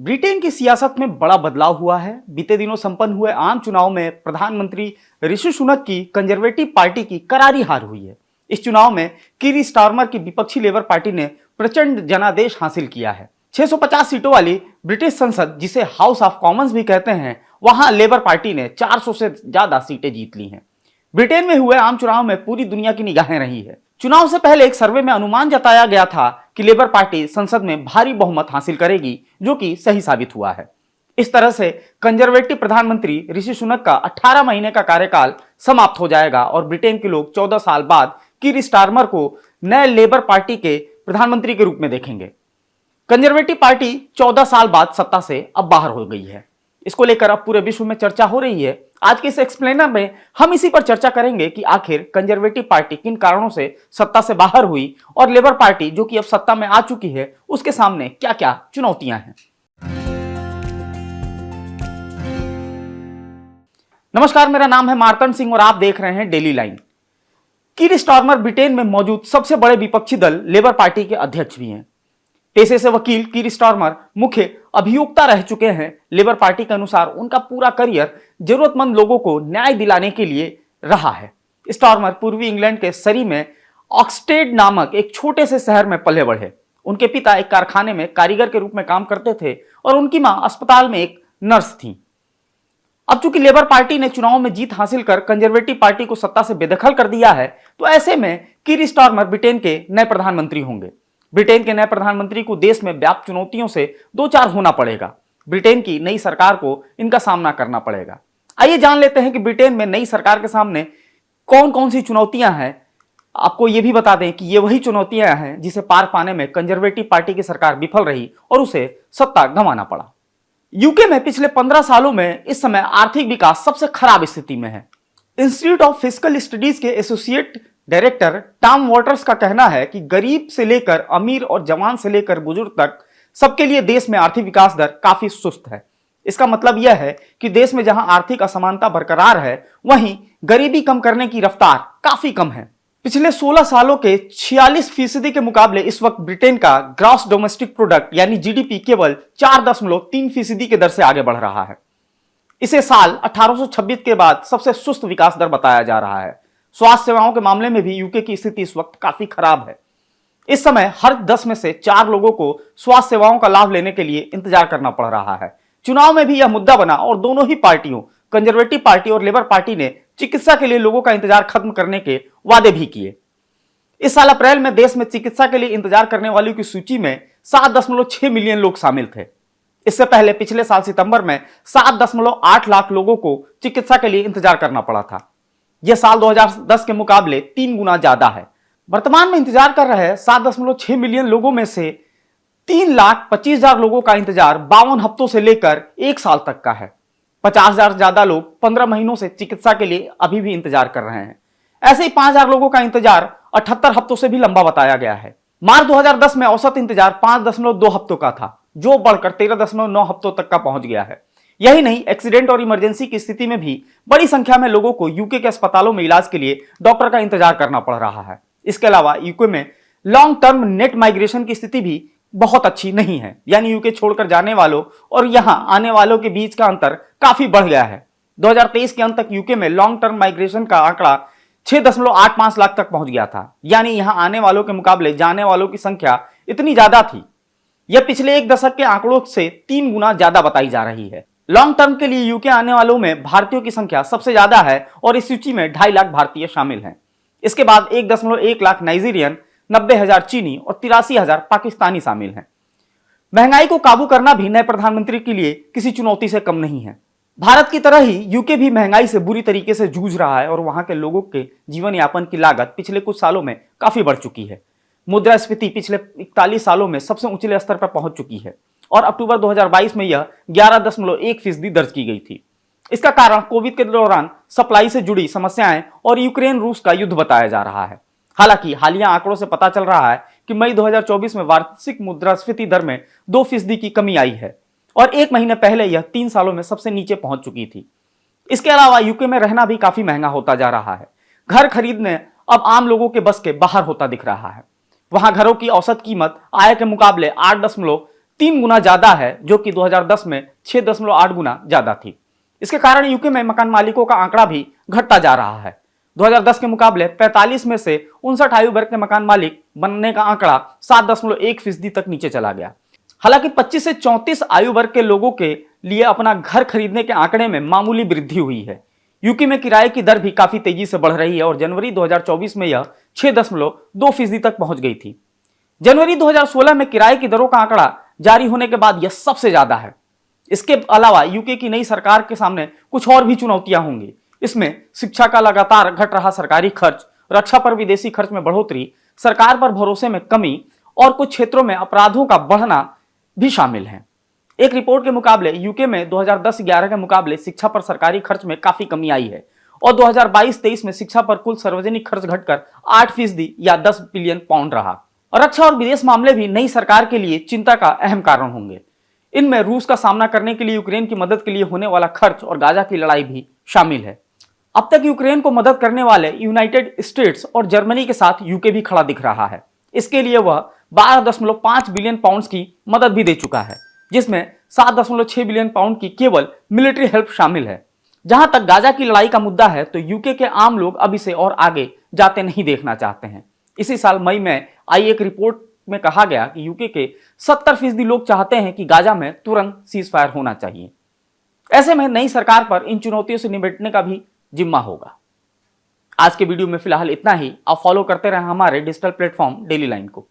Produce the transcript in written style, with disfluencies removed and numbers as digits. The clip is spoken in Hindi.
ब्रिटेन की सियासत में बड़ा बदलाव हुआ है। बीते दिनों संपन्न हुए आम चुनाव में प्रधानमंत्री ऋषि सुनक की कंजर्वेटिव पार्टी की करारी हार हुई है। इस चुनाव में कीर स्टारमर की विपक्षी लेबर पार्टी ने प्रचंड जनादेश हासिल किया है। 650 सीटों वाली ब्रिटिश संसद, जिसे हाउस ऑफ कॉमन्स भी कहते हैं, वहां लेबर पार्टी ने 400 से ज्यादा सीटें जीत ली हैं। ब्रिटेन में हुए आम चुनाव में पूरी दुनिया की निगाहें रही है। चुनाव से पहले एक सर्वे में अनुमान जताया गया था कि लेबर पार्टी संसद में भारी बहुमत हासिल करेगी, जो कि सही साबित हुआ है। इस तरह से कंजर्वेटिव प्रधानमंत्री ऋषि सुनक का 18 महीने का कार्यकाल समाप्त हो जाएगा और ब्रिटेन के लोग 14 साल बाद कीर स्टारमर को नए लेबर पार्टी के प्रधानमंत्री के रूप में देखेंगे। कंजर्वेटिव पार्टी 14 साल बाद सत्ता से अब बाहर हो गई है। इसको लेकर अब पूरे विश्व में चर्चा हो रही है। आज के इस एक्सप्लेनर में हम इसी पर चर्चा करेंगे कि आखिर कंजर्वेटिव पार्टी किन कारणों से सत्ता से बाहर हुई और लेबर पार्टी, जो कि अब सत्ता में आ चुकी है, उसके सामने क्या क्या चुनौतियां हैं। नमस्कार, मेरा नाम है मार्तंड सिंह और आप देख रहे हैं डेली लाइन। कीर स्टारमर ब्रिटेन में मौजूद सबसे बड़े विपक्षी दल लेबर पार्टी के अध्यक्ष भी हैं। पेशे से वकील कीर स्टारमर मुख्य अभियोक्ता रह चुके हैं। लेबर पार्टी के अनुसार उनका पूरा करियर जरूरतमंद लोगों को न्याय दिलाने के लिए रहा है। स्टारमर पूर्वी इंग्लैंड के सरी में ऑक्सटेड नामक एक छोटे से शहर में पले बढ़े। उनके पिता एक कारखाने में कारीगर के रूप में काम करते थे और उनकी मां अस्पताल में एक नर्स थी। अब चूंकि लेबर पार्टी ने चुनाव में जीत हासिल कर कंजर्वेटिव पार्टी को सत्ता से बेदखल कर दिया है, तो ऐसे में कीर स्टारमर ब्रिटेन के नए प्रधानमंत्री होंगे। ब्रिटेन के नए प्रधानमंत्री को देश में व्याप्त चुनौतियों से दो चार होना पड़ेगा। ब्रिटेन की नई सरकार को इनका सामना करना पड़ेगा। आइए जान लेते हैं कि ब्रिटेन में नई सरकार के सामने कौन कौन सी चुनौतियां हैं। आपको यह भी बता दें कि ये वही चुनौतियां हैं जिसे पार पाने में कंजर्वेटिव पार्टी की सरकार विफल रही और उसे सत्ता गंवाना पड़ा। यूके में पिछले 15 सालों में इस समय आर्थिक विकास सबसे खराब स्थिति में है। इंस्टीट्यूट ऑफ फिजिकल स्टडीज के एसोसिएट डायरेक्टर टॉम वॉटर्स का कहना है कि गरीब से लेकर अमीर और जवान से लेकर बुजुर्ग तक सबके लिए देश में आर्थिक विकास दर काफी सुस्त है। इसका मतलब यह है कि देश में जहां आर्थिक असमानता बरकरार है, वहीं गरीबी कम करने की रफ्तार काफी कम है। पिछले 16 सालों के 46% के मुकाबले इस वक्त ब्रिटेन का ग्रॉस डोमेस्टिक प्रोडक्ट यानी जीडीपी केवल 4.3% की दर से आगे बढ़ रहा है। इसे साल 1826 के बाद सबसे सुस्त विकास दर बताया जा रहा है। स्वास्थ्य सेवाओं के मामले में भी यूके की स्थिति इस वक्त काफी खराब है। इस समय हर 10 में से 4 लोगों को स्वास्थ्य सेवाओं का लाभ लेने के लिए इंतजार करना पड़ रहा है। चुनाव में भी यह मुद्दा बना और दोनों ही पार्टियों, कंजर्वेटिव पार्टी और लेबर पार्टी ने चिकित्सा के लिए लोगों का इंतजार खत्म करने के वादे भी किए। इस साल अप्रैल में देश में चिकित्सा के लिए इंतजार करने वालों की सूची में 7.6 मिलियन लोग शामिल थे। इससे पहले पिछले साल सितंबर में 7.8 लाख लोगों को चिकित्सा के लिए इंतजार करना पड़ा था। यह साल 2010 के मुकाबले 3 गुना ज्यादा है। वर्तमान में इंतजार कर रहे 7.6 मिलियन लोगों में से 3,25,000 लोगों का इंतजार 52 हफ्तों से लेकर 1 साल तक का है। 50,000 ज्यादा लोग 15 महीनों से चिकित्सा के लिए अभी भी इंतजार कर रहे हैं। ऐसे ही 5,000 लोगों का इंतजार 78 हफ्तों से भी लंबा बताया गया है। मार्च 2010 में औसत इंतजार 5.2 हफ्तों का था, जो बढ़कर 13.9 हफ्तों तक का पहुंच गया है। यही नहीं, एक्सीडेंट और इमरजेंसी की स्थिति में भी बड़ी संख्या में लोगों को यूके के अस्पतालों में इलाज के लिए डॉक्टर का इंतजार करना पड़ रहा है। इसके अलावा यूके में लॉन्ग टर्म नेट माइग्रेशन की स्थिति भी बहुत अच्छी नहीं है, यानी यूके छोड़कर जाने वालों और यहां आने वालों के बीच का अंतर काफी बढ़ गया है। 2023 के अंत तक यूके में लॉन्ग टर्म माइग्रेशन का आंकड़ा 6.85 लाख तक पहुंच गया था, यानी यहां आने वालों के मुकाबले जाने वालों की संख्या इतनी ज्यादा थी। यह पिछले एक दशक के आंकड़ों से 3 गुना ज्यादा बताई जा रही है। लॉन्ग टर्म के लिए यूके आने वालों में भारतीयों की संख्या सबसे ज्यादा है और इस सूची में 2.5 लाख भारतीय शामिल हैं। इसके बाद 1.1 लाख नाइजीरियन, 90,000 चीनी और 83,000 पाकिस्तानी शामिल हैं। महंगाई को काबू करना भी नए प्रधानमंत्री के लिए किसी चुनौती से कम नहीं है। भारत की तरह ही यूके भी महंगाई से बुरी तरीके से जूझ रहा है और वहां के लोगों के जीवन यापन की लागत पिछले कुछ सालों में काफी बढ़ चुकी है। मुद्रास्फीति पिछले 41 सालों में सबसे ऊंचे स्तर पर पहुंच चुकी है और अक्टूबर 2022 में यह 11.1% दर्ज की गई थी। इसका कारण कोविड के दौरान सप्लाई से जुड़ी समस्याएं और यूक्रेन रूस का युद्ध बताया जा रहा है। हालांकि हालिया आंकड़ों से पता चल रहा है कि मई 2024 में वार्षिक मुद्रास्फीति दर में 2% की कमी आई है और 1 महीने पहले यह 3 सालों में सबसे नीचे पहुंच चुकी थी। इसके अलावा यूके में रहना भी काफी महंगा होता जा रहा है। घर खरीदने अब आम लोगों के बस के बाहर होता दिख रहा है। वहां घरों की औसत कीमत आय के मुकाबले 3 गुना ज्यादा है, जो कि 2010 में 6.8 गुना ज्यादा थी। इसके कारण यूके में मकान मालिकों का आंकड़ा भी घटता जा रहा है। 2010 के मुकाबले 45 में से 59 आयु वर्ग के मकान मालिक बनने का आंकड़ा 7.1% तक नीचे चला गया। हालांकि 25 से 34 आयु वर्ग के लोगों के लिए अपना घर खरीदने के आंकड़े में मामूली वृद्धि हुई है। यूके में किराए की दर भी काफी तेजी से बढ़ रही है और जनवरी 2024 में यह 6.2% तक पहुंच गई थी। जनवरी 2016 में किराए की दरों का आंकड़ा जारी होने के बाद यह सबसे ज्यादा है। इसके अलावा यूके की नई सरकार के सामने कुछ और भी चुनौतियां होंगी। इसमें शिक्षा का लगातार घट रहा सरकारी खर्च, रक्षा पर विदेशी खर्च में बढ़ोतरी, सरकार पर भरोसे में कमी और कुछ क्षेत्रों में अपराधों का बढ़ना भी शामिल है। एक रिपोर्ट के मुकाबले यूके में 2010-11 के मुकाबले शिक्षा पर सरकारी खर्च में काफी कमी आई है और 2022-23 में शिक्षा पर कुल सार्वजनिक खर्च घटकर 8% या 10 बिलियन पाउंड रहा। और रक्षा और विदेश मामले भी नई सरकार के लिए चिंता का अहम कारण होंगे। इनमें रूस का सामना करने के लिए यूक्रेन की मदद के लिए होने वाला खर्च और गाजा की लड़ाई भी शामिल है। अब तक यूक्रेन को मदद करने वाले यूनाइटेड स्टेट्स और जर्मनी के साथ यूके भी खड़ा दिख रहा है। इसके लिए वह 12.5 बिलियन पाउंड की मदद भी दे चुका है, जिसमें 7.6 बिलियन पाउंड की केवल मिलिट्री हेल्प शामिल है। जहां तक गाजा की लड़ाई का मुद्दा है तो यूके के आम लोग अब इसे और आगे जाते नहीं देखना चाहते हैं। इसी साल मई में आई एक रिपोर्ट में कहा गया कि यूके के 70% लोग चाहते हैं कि गाजा में तुरंत सीज फायर होना चाहिए। ऐसे में नई सरकार पर इन चुनौतियों से निपटने का भी जिम्मा होगा। आज के वीडियो में फिलहाल इतना ही। आप फॉलो करते रहें हमारे डिजिटल प्लेटफॉर्म डेली लाइन को।